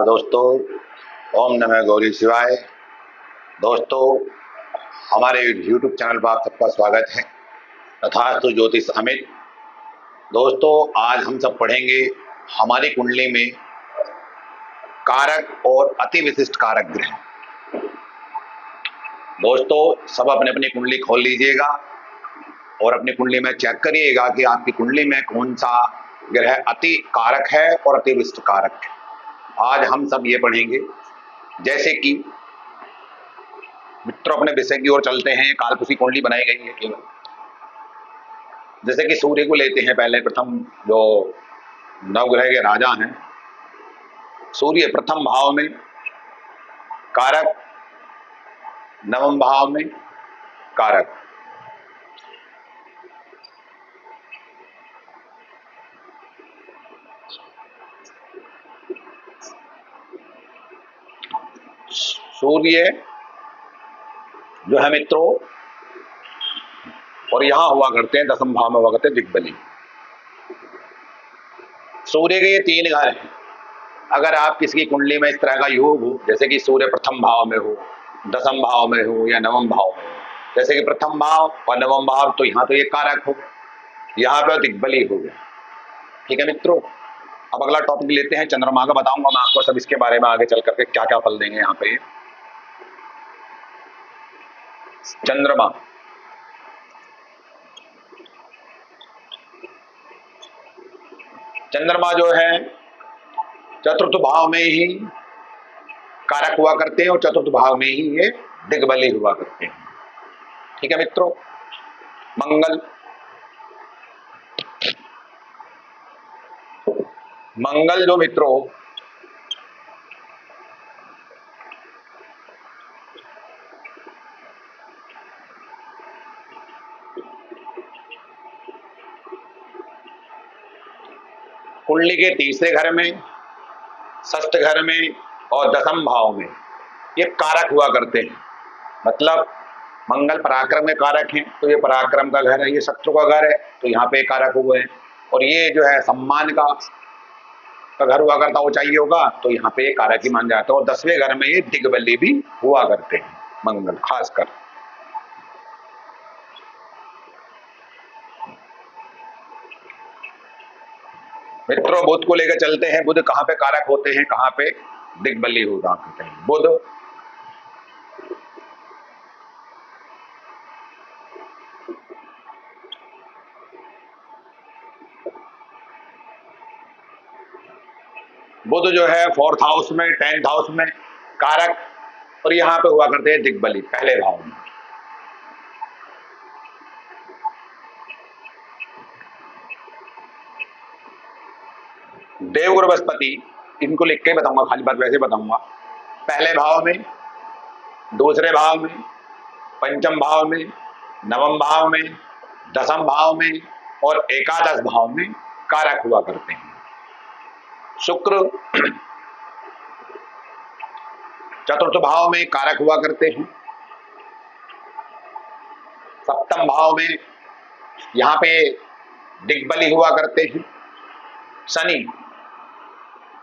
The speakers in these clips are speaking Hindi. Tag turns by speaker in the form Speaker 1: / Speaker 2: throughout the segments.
Speaker 1: नमस्कार दोस्तों, ओम नमः गौरी शिवाय। दोस्तों, हमारे YouTube चैनल पर आप सबका स्वागत है। तथास्तु ज्योतिष अमित। दोस्तों, आज हम सब पढ़ेंगे हमारी कुंडली में कारक और अति विशिष्ट कारक ग्रह। दोस्तों, सब अपने अपनी कुंडली खोल लीजिएगा और अपनी कुंडली में चेक करिएगा कि आपकी कुंडली में कौन सा ग्रह अति कारक है और अति विशिष्ट कारक है। आज हम सब ये पढ़ेंगे। जैसे कि मित्रों, अपने विषय की ओर चलते हैं। कालपुषी कुंडली बनाई गई है केवल। जैसे कि सूर्य को लेते हैं पहले, प्रथम जो नवग्रह के राजा हैं, सूर्य प्रथम भाव में कारक, नवम भाव में कारक। सूर्य जो है मित्रों, और यहां हुआ करते हैं दसम भाव में हुआ करते हैं दिग्बली। सूर्य के ये तीन घर हैं। अगर आप किसी की कुंडली में इस तरह का योग हो, जैसे कि सूर्य प्रथम भाव में हो, दसम भाव में हो या नवम भाव में हो, जैसे कि प्रथम भाव और नवम भाव, तो यहाँ तो ये कारक हो, यहाँ पे दिग्बली हो गया। ठीक है मित्रों, अब अगला टॉपिक लेते हैं चंद्रमा का। बताऊंगा मैं आपको सब इसके बारे में आगे चल करके क्या क्या फल देंगे। यहाँ पे चंद्रमा, चंद्रमा जो है चतुर्थ भाव में ही कारक हुआ करते हैं और चतुर्थ भाव में ही ये दिग्बली हुआ करते हैं। ठीक है मित्रों, मंगल, मंगल जो मित्रों कुंडली के तीसरे घर में, षष्ठ घर में और दसम भाव में ये कारक हुआ करते हैं। मतलब मंगल पराक्रम के कारक हैं, तो ये पराक्रम का घर है। ये शत्रु का घर है, तो यहाँ पे कारक हुए हैं। और ये जो है सम्मान का घर हुआ करता, ऊंचाई होगा, तो यहाँ पे ये कारक ही मान जाता है। और 10वें घर में ये दिग्बली भी हुआ करते हैं मंगल खासकर। मित्रों, बुध को लेकर चलते हैं। बुध कहाँ पे कारक होते हैं, कहाँ पे दिग्बली होगा करते हैं। बुध बुध जो है 4th हाउस में, 10th हाउस में कारक, और यहाँ पे हुआ करते हैं दिग्बली पहले भाव में। देवगुरु बृहस्पति, इनको लिख के बताऊंगा, खाली बात वैसे बताऊंगा। पहले भाव में, दूसरे भाव में, पंचम भाव में, नवम भाव में, दसम भाव में और एकादश भाव में कारक हुआ करते हैं। शुक्र चतुर्थ भाव में कारक हुआ करते हैं। सप्तम भाव में यहाँ पे दिग्बली हुआ करते हैं। शनि,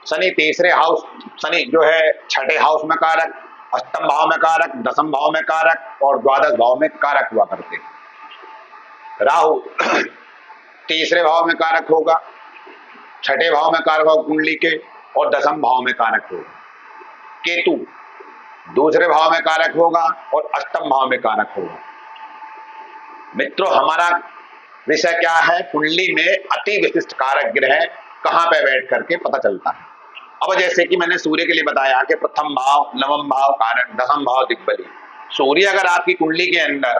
Speaker 1: शनि तीसरे हाउस, शनि जो है छठे हाउस में कारक, अष्टम भाव में कारक, दसम भाव में कारक और द्वादश भाव में कारक हुआ करते हैं। राहु तीसरे भाव में कारक होगा, छठे भाव में कारक होगा कुंडली के, और दसम भाव में कारक होगा। केतु दूसरे भाव में कारक होगा और अष्टम भाव में कारक होगा। मित्रों, हमारा विषय क्या है? कुंडली में अति विशिष्ट कारक ग्रह कहां पे बैठ करके पता चलता है। अब जैसे कि मैंने सूर्य के लिए बताया कि प्रथम भाव, नवम भाव कारक, दसम भाव दिग्बली। सूर्य अगर आपकी कुंडली के अंदर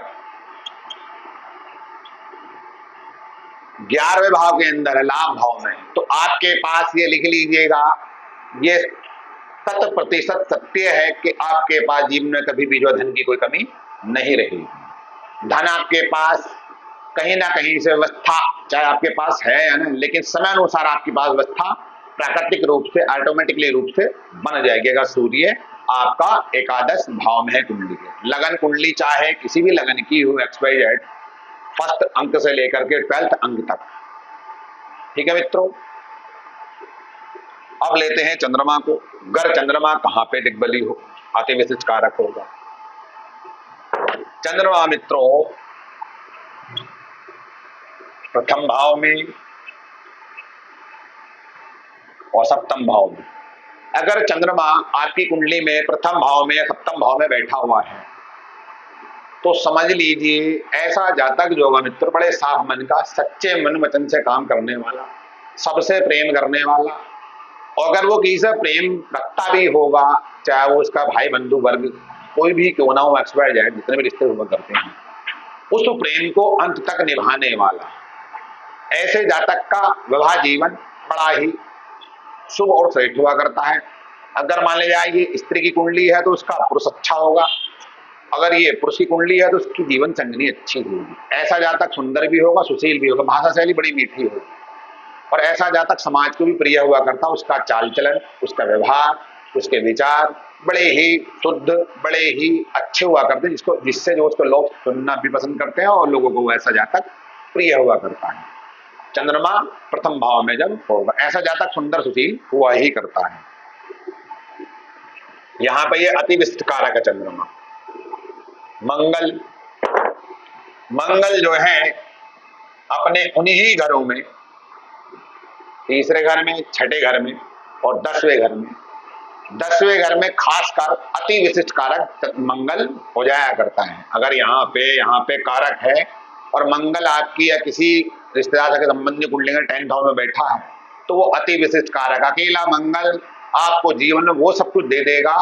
Speaker 1: 11वें भाव के अंदर है, लाभ भाव में, तो आपके पास ये लिख लीजिएगा, ये 100% सत्य है कि आपके पास जीवन में कभी भी जो धन की कोई कमी नहीं रहेगी। धन आपके पास कहीं ना कहीं से व्यवस्था, चाहे आपके पास है या नहीं, लेकिन समय अनुसार आपके पास व्यवस्था प्राकृतिक रूप से, ऑटोमेटिकली रूप से बन जाएगी अगर सूर्य आपका एकादश भाव में है कुंडली के। लगन कुंडली चाहे किसी भी लगन की हो, XYZ, फर्स्ट अंक से लेकर के 12th अंक तक। ठीक है मित्रों, अब लेते हैं चंद्रमा को। अगर चंद्रमा कहां पे दिग्बली हो, अति विशिष्ट कारक होगा। चंद्रमा मित्रों प्रथम भाव में और सप्तम भाव में। अगर चंद्रमा आपकी कुंडली में प्रथम भाव में या सप्तम भाव में बैठा हुआ है तो समझ लीजिए ऐसा जातक जो होगा मित्र बड़े साफ मन का, सच्चे मन वचन से काम करने वाला, सबसे प्रेम करने वाला, और अगर वो किसी से प्रेम रखता भी होगा, चाहे वो उसका भाई बंधु वर्ग कोई भी क्यों ना हो, एक्सपायर जाए, जितने भी रिश्ते हुआ करते हैं, उस प्रेम को अंत तक निभाने वाला ऐसे जातक का विवाह जीवन बड़ा ही शुभ और श्रेष्ठ हुआ करता है। अगर मान लिया जाए ये स्त्री की कुंडली है तो उसका पुरुष अच्छा होगा, अगर ये पुरुष की कुंडली है तो उसकी जीवन संगनी अच्छी होगी। ऐसा जातक सुंदर भी होगा, सुशील भी होगा, भाषा शैली बड़ी मीठी होगी, और ऐसा जातक समाज को भी प्रिय हुआ करता। उसका चाल चलन, उसका व्यवहार, उसके विचार बड़े ही शुद्ध, बड़े ही अच्छे हुआ करते हैं, जिससे जो उसको लोग सुनना भी पसंद करते हैं और लोगों को ऐसा जातक प्रिय हुआ करता है। चंद्रमा प्रथम भाव में जब होगा ऐसा जातक सुंदर सुशील हुआ ही करता है। यहां पर ये अति विशिष्ट कारक है चंद्रमा। मंगल, मंगल जो है अपने उन्हीं घरों में, तीसरे घर में, छठे घर में और 10वें घर में, 10वें घर में खासकर अति विशिष्ट कारक मंगल हो जाया करता है। अगर यहाँ पे कारक है और मंगल आपकी या किसी रिश्तेदार के संबंधी कुंडली में 10th हाउस में बैठा है तो वो अति विशिष्ट कारक। अकेला मंगल आपको जीवन में वो सब कुछ दे देगा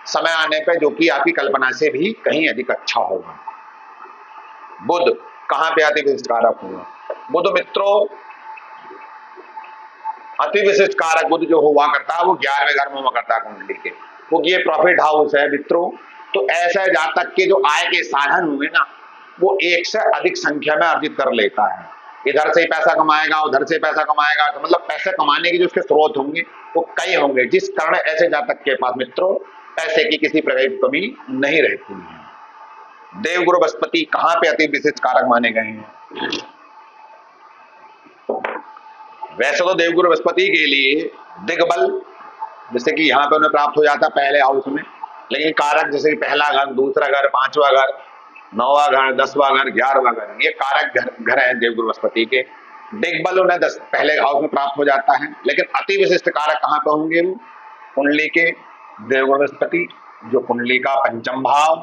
Speaker 1: समय आने पे जो कि आपकी कल्पना से भी कहीं अधिक अच्छा होगा। बुध कहां पे अति विशिष्ट कारक होगा? बुध मित्रों अति विशिष्ट कारक बुध जो हुआ करता है वो 11वें घर में हुआ करता है कुंडली के, वो ये प्रॉफिट हाउस है मित्रों। तो ऐसे जातक के जो आय के साधन हुए ना वो एक से अधिक संख्या में अर्जित कर लेता है। इधर से ही पैसा कमाएगा, उधर से पैसा कमाएगा, तो मतलब पैसे कमाने के जो उसके स्रोत होंगे वो कई होंगे, जिस कारण ऐसे जातक के पास मित्रों पैसे की किसी प्रकार की कमी नहीं रहती है। देवगुरु बृहस्पति कहां पे अति विशिष्ट कारक माने गए हैं? वैसे तो देवगुरु बृहस्पति के लिए दिग्बल जैसे कि यहाँ पे उन्हें प्राप्त हो जाता पहले हाउस में, लेकिन कारक जैसे कि पहला घर, दूसरा घर, 5वां घर, 9वां घर, 10वां घर, 11वां घर, ये कारक घर है देवगुरु बृहस्पति के। दिग्बल उन्हें पहले हाउस में प्राप्त हो जाता है, लेकिन अति विशिष्ट कारक कहाँ पे होंगे? वो कुंडली के देवगुरु बृहस्पति जो कुंडली का पंचम भाव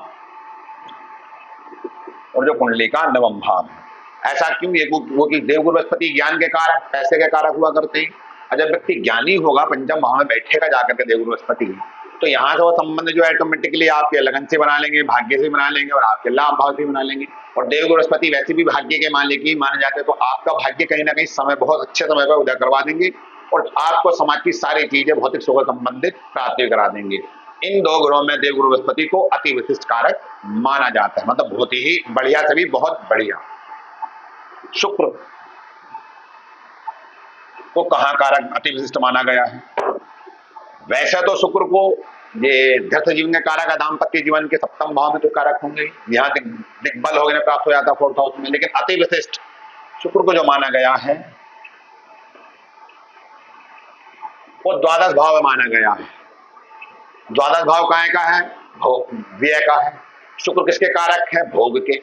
Speaker 1: और जो कुंडली का 9वां भाव है। ऐसा क्यों? ये वो कि देवगुरु बृहस्पति ज्ञान के कारक, पैसे के कारक हुआ करते हैं। और जब व्यक्ति ज्ञानी होगा, पंचम भाव में बैठेगा जाकर के देवगुरु बृहस्पति, तो यहाँ से वो संबंध जो ऑटोमेटिकली आपके लगन से बना लेंगे, भाग्य से बना लेंगे और आपके लाभ भाव से बना लेंगे। और देवगुरु बृहस्पति वैसे भी भाग्य के मालिक ही माने जाते हैं, तो आपका भाग्य कहीं ना कहीं समय बहुत अच्छे समय पर उदय करवा देंगे और आपको समाज की सारी चीजें भौतिक सुख संबंधित प्राप्ति करा देंगे। इन दो ग्रहों में देवगुरु बृहस्पति को अति विशिष्ट कारक माना जाता है, मतलब बहुत ही बढ़िया से भी बहुत बढ़िया। शुक्र को कहां कारक अति विशिष्ट माना गया है? वैसे तो शुक्र को ये गृहस्थ जीवन के कारक है, दाम्पत्य जीवन के 7वें भाव में तो कारक होंगे, यहाँ दिग्बल होने प्राप्त हो जाता 4th हाउस में, लेकिन अति विशिष्ट शुक्र को जो माना गया है वो 12th भाव में माना गया है। 12th भाव काहे का है? व्यय का है। शुक्र किसके कारक है? भोग के।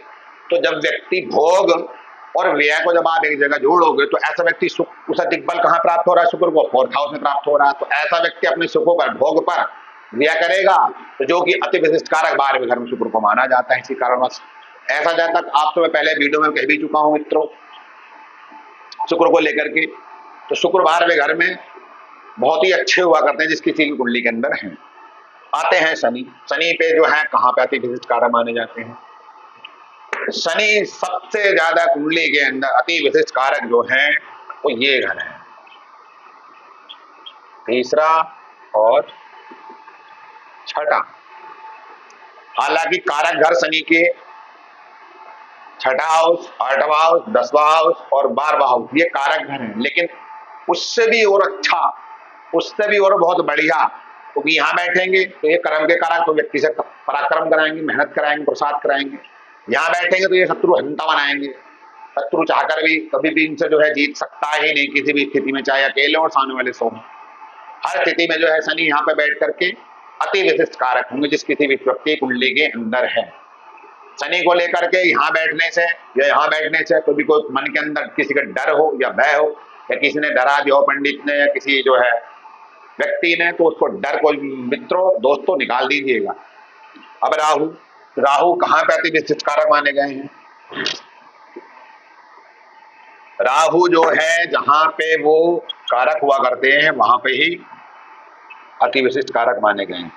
Speaker 1: तो जब व्यक्ति भोग और व्यय को जब आप एक जगह जोड़ोगे तो ऐसा व्यक्ति सुख, उसे दिग्बल कहां प्राप्त हो रहा है? शुक्र को 4th हाउस में प्राप्त हो रहा है। तो ऐसा व्यक्ति अपने सुखों पर, भोग पर व्यय करेगा, तो जो कि अति विशिष्ट कारक 12वें घर में शुक्र को माना जाता है। इसी कारणवश ऐसा जातक आपको मैं पहले वीडियो में कह भी चुका हूं मित्रों शुक्र को लेकर के। तो शुक्र 12वें घर में बहुत ही अच्छे हुआ करते हैं जिस किसी की कुंडली के अंदर है। आते हैं शनि। शनि पे जो है कहां पे अति विशिष्ट कारक माने जाते हैं? शनि सबसे ज्यादा कुंडली के अंदर अति विशिष्ट कारक जो है वो ये घर है, तीसरा और छठा। हालांकि कारक घर शनि के 6ठा हाउस, 8वां हाउस, 10वां हाउस और 12वां हाउस ये कारक घर है, लेकिन उससे भी और अच्छा, उससे भी और बहुत बढ़िया, क्योंकि तो यहाँ बैठेंगे तो ये कर्म के कारक, तो व्यक्ति से पराक्रम कराएंगे, मेहनत कराएंगे, प्रसाद कराएंगे। यहाँ बैठेंगे तो ये शत्रु हंता बनाएंगे, शत्रु चाहकर भी कभी भी इनसे जो है जीत सकता ही नहीं किसी भी स्थिति में, चाहे अकेले और सामने वाले सो। हर स्थिति में जो है शनि यहाँ पे बैठ करके अति विशिष्ट कारक होंगे जिस किसी भी व्यक्ति कुंडली के अंदर है। शनि को लेकर के यहाँ बैठने से या यहाँ बैठने से कोई मन के अंदर किसी का डर हो या भय हो या किसी ने डरा दिया हो पंडित ने या किसी जो है व्यक्ति ने, तो उसको डर को मित्रों दोस्तों निकाल दीजिएगा। अब राहु कहाँ पे अति विशिष्ट कारक माने गए हैं? राहु जो है जहां पे वो कारक हुआ करते हैं वहां पे ही अति विशिष्ट कारक माने गए हैं।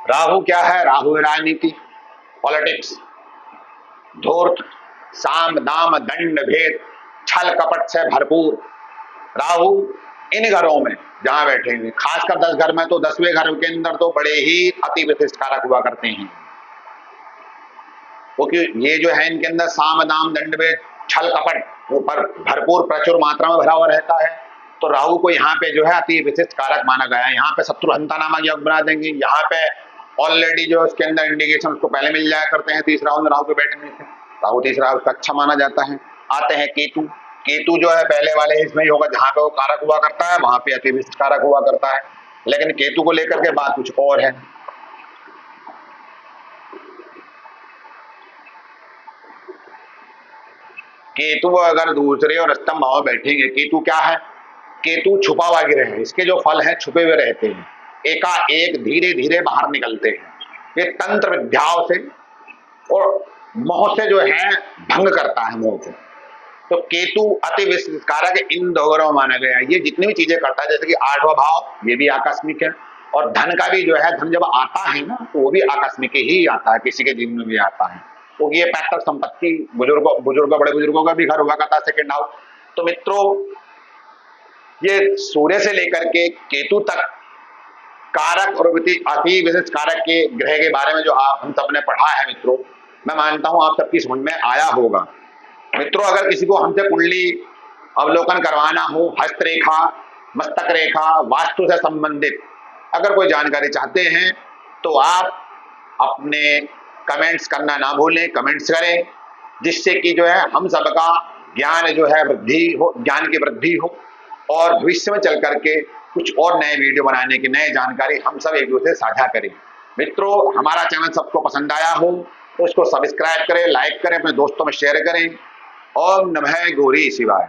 Speaker 1: राहु क्या है? राहु राजनीति, पॉलिटिक्स, धूर्त, साम दाम दंड भेद, छल कपट से भरपूर। राहु इन घरों में जहां बैठेंगे, खासकर 10 घर में, तो 10वें घर के अंदर तो बड़े ही अति विशिष्ट कारक हुआ करते हैं, क्योंकि ये जो है इनके अंदर साम दाम दंड भेद छल कपट वो भरपूर प्रचुर मात्रा में भरा हुआ रहता है। तो राहु को यहाँ पे जो है अति विशिष्ट कारक माना गया है। यहाँ पे शत्रुहंता नामक योग बना देंगे। यहाँ पे ऑलरेडी जो उसके अंदर इंडिकेशन उसको पहले मिल जाया करते हैं 30 राउंड राहु के बैठने से। राहु 30 उसका अच्छा माना जाता है। आते हैं केतु। केतु जो है पहले वाले इसमें ही होगा, जहां पे वो कारक हुआ करता है वहां पे अति विशिष्ट कारक हुआ करता है। लेकिन केतु को लेकर के बात कुछ और है। केतु अगर दूसरे और अष्टम भाव बैठेंगे, केतु क्या है? केतु छुपा हुआ ग्रह है। इसके जो फल हैं छुपे हुए रहते हैं, एकाएक धीरे धीरे बाहर निकलते हैं। ये तंत्र विद्याओं से और मोह से जो है भंग करता है मोह को। तो केतु अति विशिष्ट कारक इन दोनों माना गया है। ये जितनी भी चीजें करता है, जैसे कि 8वां भाव ये भी आकस्मिक है, और धन का भी जो है, धन जब आता है ना तो वो भी आकस्मिक ही आता है, किसी के जीवन में भी आता है। तो ये फैक्टर संपत्ति, बुजुर्गों बड़े बुजुर्गों का भी घर हुआ करता है सेकेंड हाउस। तो मित्रों ये सूर्य से लेकर के केतु तक कारक और अति विशिष्ट कारक के ग्रह के बारे में जो हम सबने पढ़ा है मित्रों, मैं मानता हूं आप सबकी समझ में आया होगा। मित्रों अगर किसी को हमसे कुंडली अवलोकन करवाना हो, हस्तरेखा, मस्तक रेखा, वास्तु से संबंधित अगर कोई जानकारी चाहते हैं तो आप अपने कमेंट्स करना ना भूलें, कमेंट्स करें, जिससे कि जो है हम सबका ज्ञान जो है वृद्धि हो, ज्ञान की वृद्धि हो, और भविष्य में चल करके कुछ और नए वीडियो बनाने की नई जानकारी हम सब एक दूसरे से साझा करें। मित्रों हमारा चैनल सबको पसंद आया हो तो उसको सब्सक्राइब करें, लाइक करें, अपने दोस्तों में शेयर करें। ओम नमः गौरी शिवाय।